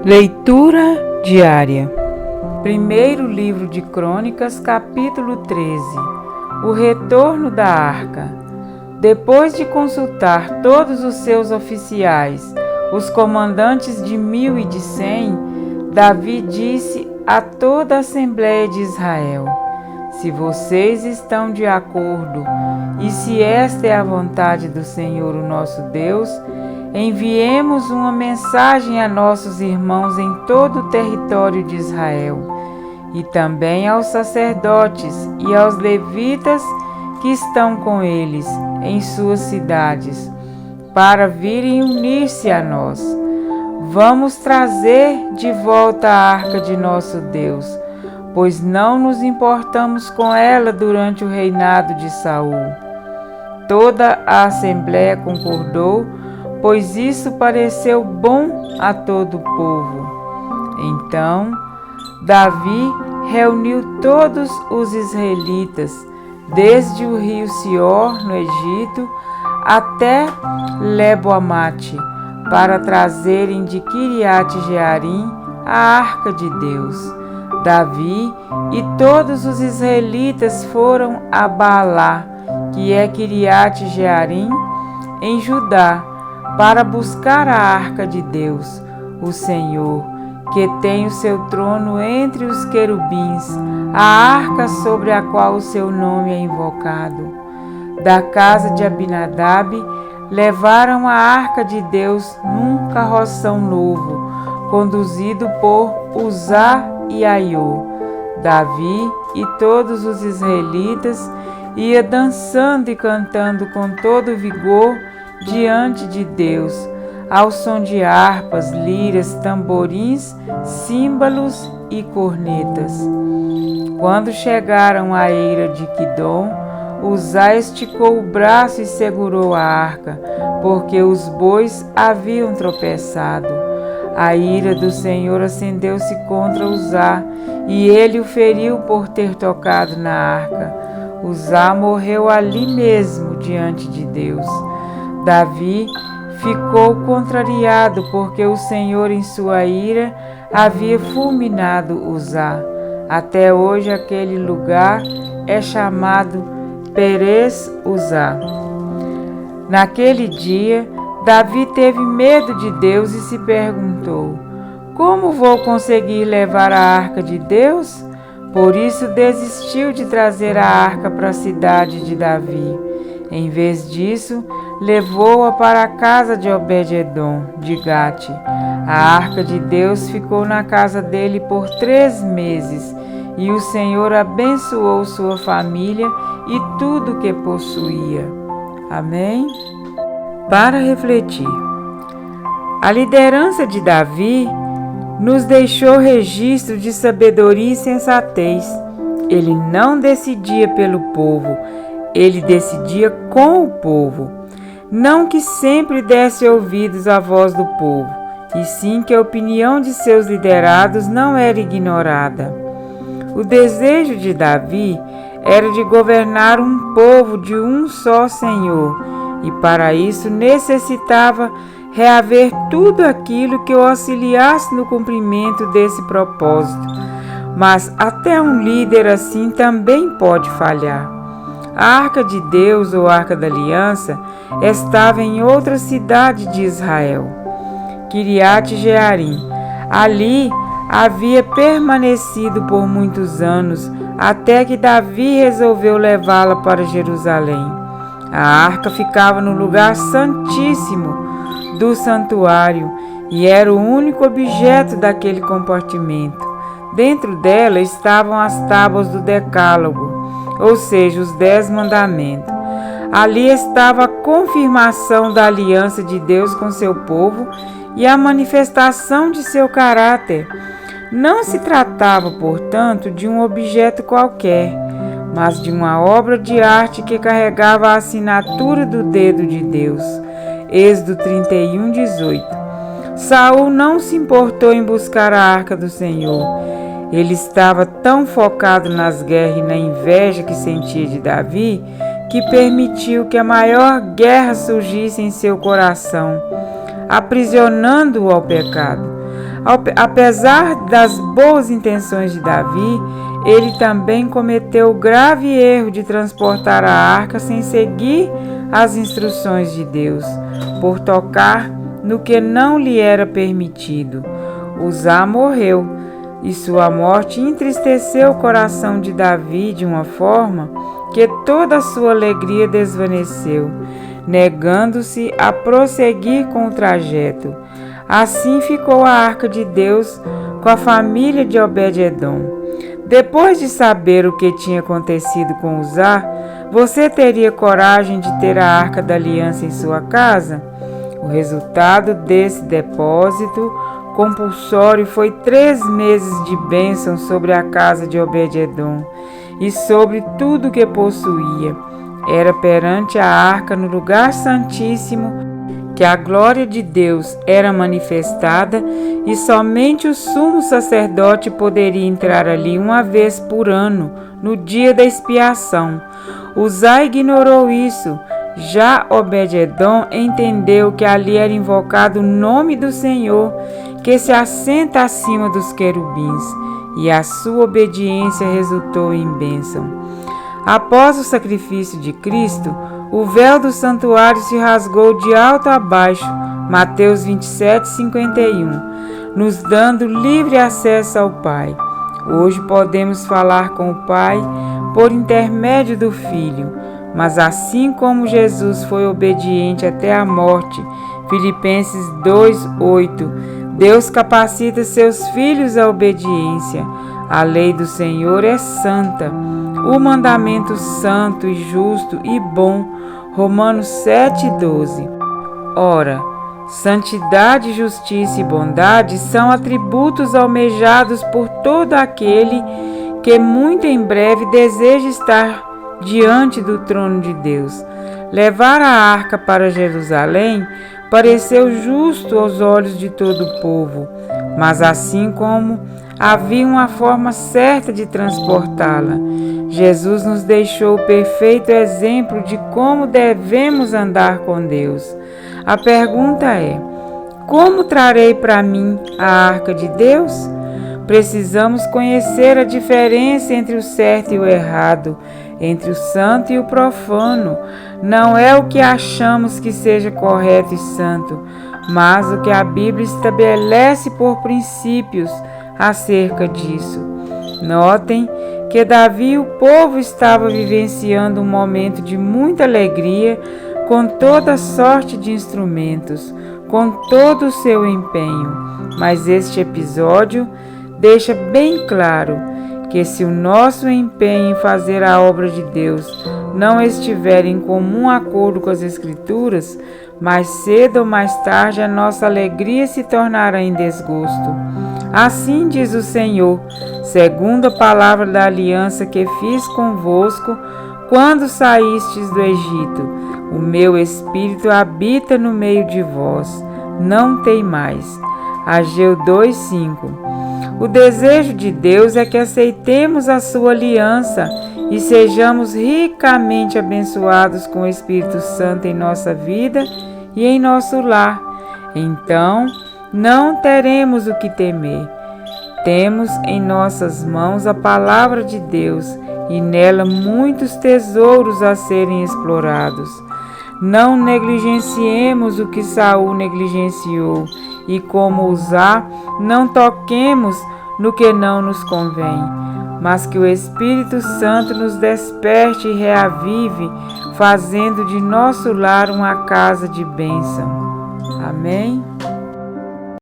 Leitura diária. Primeiro livro de Crônicas, capítulo 13. O retorno da arca. Depois de consultar todos os seus oficiais, os comandantes de 1000 e de 100, Davi disse a toda a Assembleia de Israel: se vocês estão de acordo e se esta é a vontade do Senhor, o nosso Deus, enviemos uma mensagem a nossos irmãos em todo o território de Israel, e também aos sacerdotes e aos levitas que estão com eles em suas cidades, para virem unir-se a nós. Vamos trazer de volta a arca de nosso Deus, pois não nos importamos com ela durante o reinado de Saul. Toda a Assembleia concordou, pois isso pareceu bom a todo o povo. Então, Davi reuniu todos os israelitas, desde o rio Sior, no Egito, até Lebo-amate, para trazerem de Quiriate-Jearim a arca de Deus. Davi e todos os israelitas foram a Baalá, que é Quiriate-Jearim, em Judá, para buscar a arca de Deus, o Senhor, que tem o seu trono entre os querubins, a arca sobre a qual o seu nome é invocado. Da casa de Abinadab levaram a arca de Deus num carroção novo, conduzido por Uzá e Aiô. Davi e todos os israelitas iam dançando e cantando com todo vigor diante de Deus, ao som de harpas, liras, tamborins, símbalos e cornetas. Quando chegaram à eira de Quidom, Uzá esticou o braço e segurou a arca, porque os bois haviam tropeçado. A ira do Senhor acendeu-se contra Uzá, e ele o feriu por ter tocado na arca. Uzá morreu ali mesmo diante de Deus. Davi ficou contrariado, porque o Senhor, em sua ira, havia fulminado Uzá. Até hoje aquele lugar é chamado Perez-Uzá. Naquele dia, Davi teve medo de Deus e se perguntou: como vou conseguir levar a arca de Deus? Por isso desistiu de trazer a arca para a cidade de Davi. Em vez disso, levou-a para a casa de Obed-edom, de Gate. A arca de Deus ficou na casa dele por 3 meses, e o Senhor abençoou sua família e tudo o que possuía. Amém? Para refletir, a liderança de Davi nos deixou registro de sabedoria e sensatez. Ele não decidia pelo povo, ele decidia com o povo. Não que sempre desse ouvidos à voz do povo, e sim que a opinião de seus liderados não era ignorada. O desejo de Davi era de governar um povo de um só Senhor, e para isso necessitava reaver tudo aquilo que o auxiliasse no cumprimento desse propósito. Mas até um líder assim também pode falhar. A arca de Deus, ou arca da aliança, estava em outra cidade de Israel, Quiriate-Jearim. Ali havia permanecido por muitos anos, até que Davi resolveu levá-la para Jerusalém. A arca ficava no lugar santíssimo do santuário e era o único objeto daquele compartimento. Dentro dela estavam as tábuas do Decálogo, ou seja, os 10 mandamentos. Ali estava a confirmação da aliança de Deus com seu povo e a manifestação de seu caráter. Não se tratava, portanto, de um objeto qualquer, mas de uma obra de arte que carregava a assinatura do dedo de Deus. Êxodo 31:18. Saul não se importou em buscar a arca do Senhor. Ele estava tão focado nas guerras e na inveja que sentia de Davi, que permitiu que a maior guerra surgisse em seu coração, aprisionando-o ao pecado. Apesar das boas intenções de Davi, ele também cometeu o grave erro de transportar a arca sem seguir as instruções de Deus, por tocar no que não lhe era permitido. Uzá morreu, e sua morte entristeceu o coração de Davi de uma forma que toda a sua alegria desvaneceu, negando-se a prosseguir com o trajeto. Assim ficou a arca de Deus com a família de Obed-edom. Depois de saber o que tinha acontecido com Uzá, você teria coragem de ter a arca da aliança em sua casa? O resultado desse depósito compulsório foi 3 meses de bênção sobre a casa de Obed-edom e sobre tudo que possuía. Era perante a arca no lugar santíssimo que a glória de Deus era manifestada, e somente o sumo sacerdote poderia entrar ali uma vez por ano, no dia da expiação. Uzá ignorou isso. Já Obed-edom entendeu que ali era invocado o nome do Senhor, que se assenta acima dos querubins, e a sua obediência resultou em bênção. Após o sacrifício de Cristo, o véu do santuário se rasgou de alto a baixo, Mateus 27:51, nos dando livre acesso ao Pai. Hoje podemos falar com o Pai por intermédio do Filho, mas assim como Jesus foi obediente até a morte, Filipenses 2:8, Deus capacita seus filhos à obediência. A lei do Senhor é santa, o mandamento santo e justo e bom, Romanos 7:12. Ora, santidade, justiça e bondade são atributos almejados por todo aquele que muito em breve deseja estar diante do trono de Deus. Levar a arca para Jerusalém pareceu justo aos olhos de todo o povo, mas assim como havia uma forma certa de transportá-la, Jesus nos deixou o perfeito exemplo de como devemos andar com Deus. A pergunta é: como trarei para mim a arca de Deus? Precisamos conhecer a diferença entre o certo e o errado, entre o santo e o profano. Não é o que achamos que seja correto e santo, mas o que a Bíblia estabelece por princípios acerca disso. Notem que Davi e o povo estavam vivenciando um momento de muita alegria, com toda sorte de instrumentos, com todo o seu empenho. Mas este episódio deixa bem claro que se o nosso empenho em fazer a obra de Deus não estiver em comum acordo com as Escrituras, mais cedo ou mais tarde a nossa alegria se tornará em desgosto. Assim diz o Senhor, segundo a palavra da aliança que fiz convosco quando saístes do Egito: o meu Espírito habita no meio de vós, não temais. Ageu 2:5. O desejo de Deus é que aceitemos a sua aliança e sejamos ricamente abençoados com o Espírito Santo em nossa vida e em nosso lar. Então, não teremos o que temer. Temos em nossas mãos a palavra de Deus e nela muitos tesouros a serem explorados. Não negligenciemos o que Saul negligenciou e, como Uzá, não toquemos no que não nos convém, mas que o Espírito Santo nos desperte e reavive, fazendo de nosso lar uma casa de bênção. Amém?